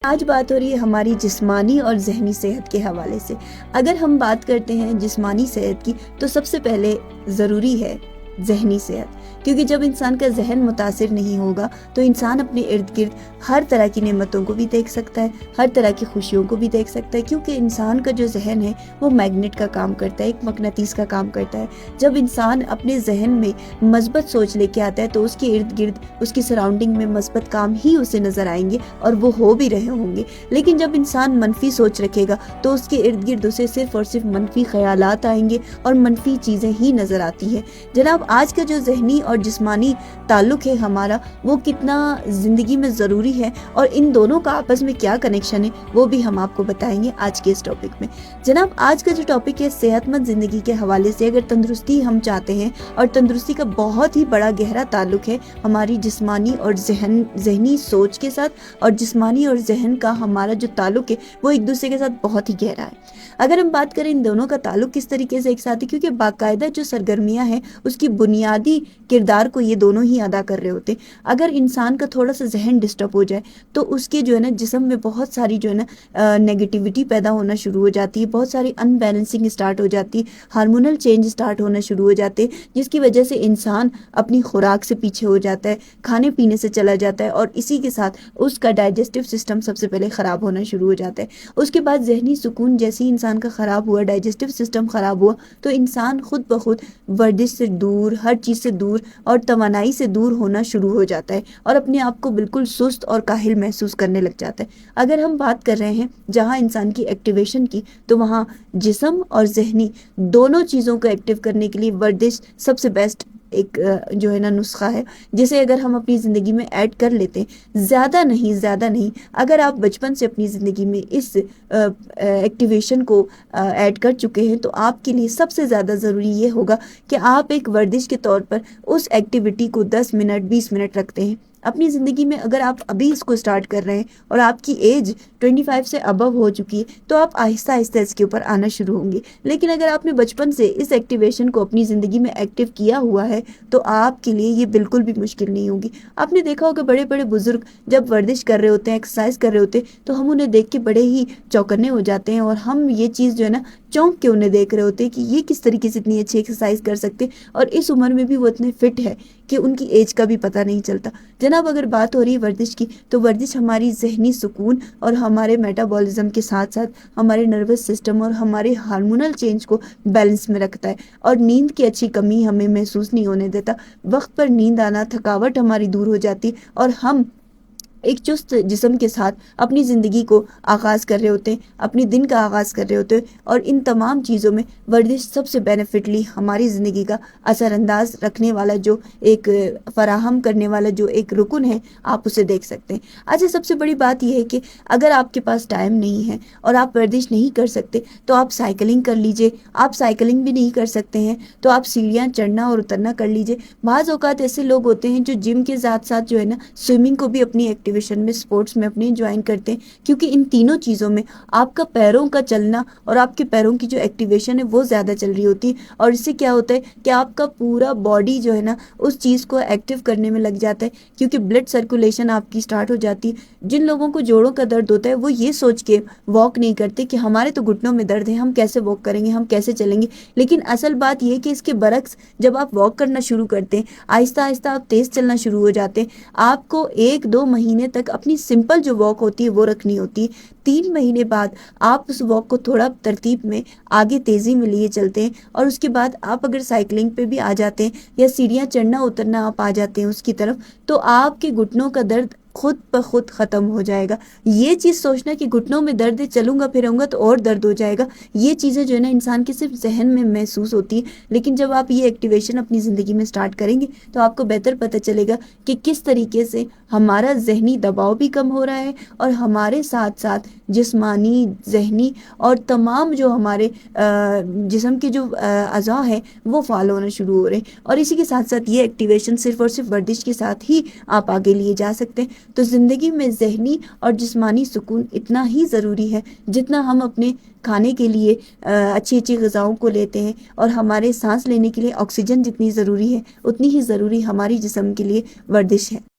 آج بات ہو رہی ہے ہماری جسمانی اور ذہنی صحت کے حوالے سے۔ اگر ہم بات کرتے ہیں جسمانی صحت کی تو سب سے پہلے ضروری ہے ذہنی صحت، کیونکہ جب انسان کا ذہن متاثر نہیں ہوگا تو انسان اپنے ارد گرد ہر طرح کی نعمتوں کو بھی دیکھ سکتا ہے، ہر طرح کی خوشیوں کو بھی دیکھ سکتا ہے، کیونکہ انسان کا جو ذہن ہے وہ میگنیٹ کا کام کرتا ہے، ایک مقناطیس کا کام کرتا ہے۔ جب انسان اپنے ذہن میں مثبت سوچ لے کے آتا ہے تو اس کے ارد گرد اس کی سراؤنڈنگ میں مثبت کام ہی اسے نظر آئیں گے اور وہ ہو بھی رہے ہوں گے۔ لیکن جب انسان منفی سوچ رکھے گا تو اس کے ارد گرد اسے صرف اور صرف منفی خیالات آئیں گے اور منفی چیزیں ہی نظر آتی ہیں۔ جناب، آج کا جو ذہنی اور جسمانی تعلق ہے ہمارا، وہ کتنا زندگی میں ضروری ہے اور ان دونوں کا آپس میں کیا کنیکشن ہے وہ بھی ہم آپ کو بتائیں گے آج کے اس ٹاپک میں۔ جناب، آج کا جو ٹاپک ہے صحت مند زندگی کے حوالے سے، اگر تندرستی ہم چاہتے ہیں اور تندرستی کا بہت ہی بڑا گہرا تعلق ہے ہماری جسمانی اور ذہنی سوچ کے ساتھ، اور جسمانی اور ذہن کا ہمارا جو تعلق ہے وہ ایک دوسرے کے ساتھ بہت ہی گہرا ہے۔ اگر ہم بات کریں ان دونوں کا تعلق کس طریقے سے ایک ساتھ ہے، کیونکہ باقاعدہ جو سرگرمیاں ہیں اس کی بنیادی کردار کو یہ دونوں ہی ادا کر رہے ہوتے ہیں۔ اگر انسان کا تھوڑا سا ذہن ڈسٹرب ہو جائے تو اس کے جو ہے نا جسم میں بہت ساری جو ہے نا نیگیٹیوٹی پیدا ہونا شروع ہو جاتی ہے، بہت ساری ان بیلنسنگ سٹارٹ ہو جاتی ہے، ہارمونل چینج سٹارٹ ہونا شروع ہو جاتے ہیں، جس کی وجہ سے انسان اپنی خوراک سے پیچھے ہو جاتا ہے، کھانے پینے سے چلا جاتا ہے، اور اسی کے ساتھ اس کا ڈائجسٹو سسٹم سب سے پہلے خراب ہونا شروع ہو جاتا ہے۔ اس کے بعد ذہنی سکون جیسے انسان کا خراب ہوا، ڈائجسٹو سسٹم خراب ہوا، تو انسان خود بخود ورزش سے دور، ہر چیز سے دور اور توانائی سے دور ہونا شروع ہو جاتا ہے اور اپنے آپ کو بالکل سست اور کاہل محسوس کرنے لگ جاتا ہے۔ اگر ہم بات کر رہے ہیں جہاں انسان کی ایکٹیویشن کی، تو وہاں جسم اور ذہنی دونوں چیزوں کو ایکٹیو کرنے کے لیے ورزش سب سے بیسٹ ایک جو ہے نا نسخہ ہے، جسے اگر ہم اپنی زندگی میں ایڈ کر لیتے ہیں، زیادہ نہیں، اگر آپ بچپن سے اپنی زندگی میں اس ایکٹیویشن کو ایڈ کر چکے ہیں تو آپ کے لیے سب سے زیادہ ضروری یہ ہوگا کہ آپ ایک ورزش کے طور پر اس ایکٹیویٹی کو 10 منٹ 20 منٹ رکھتے ہیں اپنی زندگی میں۔ اگر آپ ابھی اس کو سٹارٹ کر رہے ہیں اور آپ کی ایج 25 سے ابو ہو چکی ہے تو آپ آہستہ آہستہ اس کے اوپر آنا شروع ہوں گے، لیکن اگر آپ نے بچپن سے اس ایکٹیویشن کو اپنی زندگی میں ایکٹیو کیا ہوا ہے تو آپ کے لیے یہ بالکل بھی مشکل نہیں ہوگی۔ آپ نے دیکھا ہوگا بڑے بڑے بزرگ جب ورزش کر رہے ہوتے ہیں، ایکسرسائز کر رہے ہوتے ہیں، تو ہم انہیں دیکھ کے بڑے ہی چوکنے ہو جاتے ہیں، اور ہم یہ چیز جو ہے نا چونک کے انہیں دیکھ رہے ہوتے ہیں کہ یہ کس طریقے سے اتنی اچھی ایکسرسائز کر سکتے، اور اس عمر میں بھی وہ اتنے فٹ ہے کہ ان کی ایج کا بھی پتہ نہیں چلتا۔ جناب، اگر بات ہو رہی ہے ورزش کی، تو ورزش ہماری ذہنی سکون اور ہمارے میٹابولزم کے ساتھ ساتھ ہمارے نروس سسٹم اور ہمارے ہارمونل چینج کو بیلنس میں رکھتا ہے، اور نیند کی اچھی کمی ہمیں محسوس نہیں ہونے دیتا۔ وقت پر نیند آنا، تھکاوٹ ہماری دور ہو جاتی، اور ہم ایک چست جسم کے ساتھ اپنی زندگی کو آغاز کر رہے ہوتے ہیں، اپنی دن کا آغاز کر رہے ہوتے ہیں، اور ان تمام چیزوں میں ورزش سب سے بینیفٹلی ہماری زندگی کا اثر انداز رکھنے والا، جو ایک فراہم کرنے والا جو ایک رکن ہے، آپ اسے دیکھ سکتے ہیں۔ اچھا، سب سے بڑی بات یہ ہے کہ اگر آپ کے پاس ٹائم نہیں ہے اور آپ ورزش نہیں کر سکتے تو آپ سائیکلنگ کر لیجئے۔ آپ سائیکلنگ بھی نہیں کر سکتے ہیں تو آپ سیڑھیاں چڑھنا اور اترنا کر لیجئے۔ بعض اوقات ایسے لوگ ہوتے ہیں جو جم کے ساتھ ساتھ جو ہے نا سوئمنگ کو بھی اپنی ایکٹیویشن میں، سپورٹس میں اپنی جوائن کرتے ہیں، کیونکہ ان تینوں چیزوں میں آپ کا پیروں کا چلنا اور آپ کے پیروں کی جو ایکٹیویشن ہے وہ زیادہ چل رہی ہوتی ہے، اور اس سے کیا ہوتا ہے کہ آپ کا پورا باڈی جو ہے نا اس چیز کو ایکٹیو کرنے میں لگ جاتا ہے، کیونکہ بلڈ سرکولیشن آپ کی سٹارٹ ہو جاتی ہے۔ جن لوگوں کو جوڑوں کا درد ہوتا ہے وہ یہ سوچ کے واک نہیں کرتے کہ ہمارے تو گھٹنوں میں درد ہے، ہم کیسے واک کریں گے، ہم کیسے چلیں گے، لیکن اصل بات یہ ہے کہ اس کے برعکس جب آپ واک کرنا شروع کرتے ہیں، آہستہ آہستہ آپ تیز چلنا شروع ہو جاتے ہیں، آپ کو 1-2 مہینے تک اپنی سمپل جو واک ہوتی ہے وہ رکھنی ہوتی ہے۔ 3 مہینے بعد آپ اس واک کو تھوڑا ترتیب میں آگے تیزی میں لیے چلتے ہیں، اور اس کے بعد آپ اگر سائیکلنگ پہ بھی آ جاتے ہیں یا سیڑھیاں چڑھنا اترنا آپ آ جاتے ہیں اس کی طرف، تو آپ کے گھٹنوں کا درد خود بخود ختم ہو جائے گا۔ یہ چیز سوچنا کہ گھٹنوں میں درد ہے، چلوں گا پھروں گا تو اور درد ہو جائے گا، یہ چیزیں جو ہے نا انسان کے صرف ذہن میں محسوس ہوتی ہیں، لیکن جب آپ یہ ایکٹیویشن اپنی زندگی میں سٹارٹ کریں گے تو آپ کو بہتر پتہ چلے گا کہ کس طریقے سے ہمارا ذہنی دباؤ بھی کم ہو رہا ہے، اور ہمارے ساتھ ساتھ جسمانی، ذہنی اور تمام جو ہمارے جسم کے جو اعضاء ہیں وہ فعال ہونا شروع ہو رہے ہیں، اور اسی کے ساتھ ساتھ یہ ایکٹیویشن صرف اور صرف ورزش کے ساتھ ہی آپ آگے لیے جا سکتے ہیں۔ تو زندگی میں ذہنی اور جسمانی سکون اتنا ہی ضروری ہے جتنا ہم اپنے کھانے کے لیے اچھی اچھی غذاؤں کو لیتے ہیں، اور ہمارے سانس لینے کے لیے آکسیجن جتنی ضروری ہے اتنی ہی ضروری ہماری جسم کے لیے ورزش ہے۔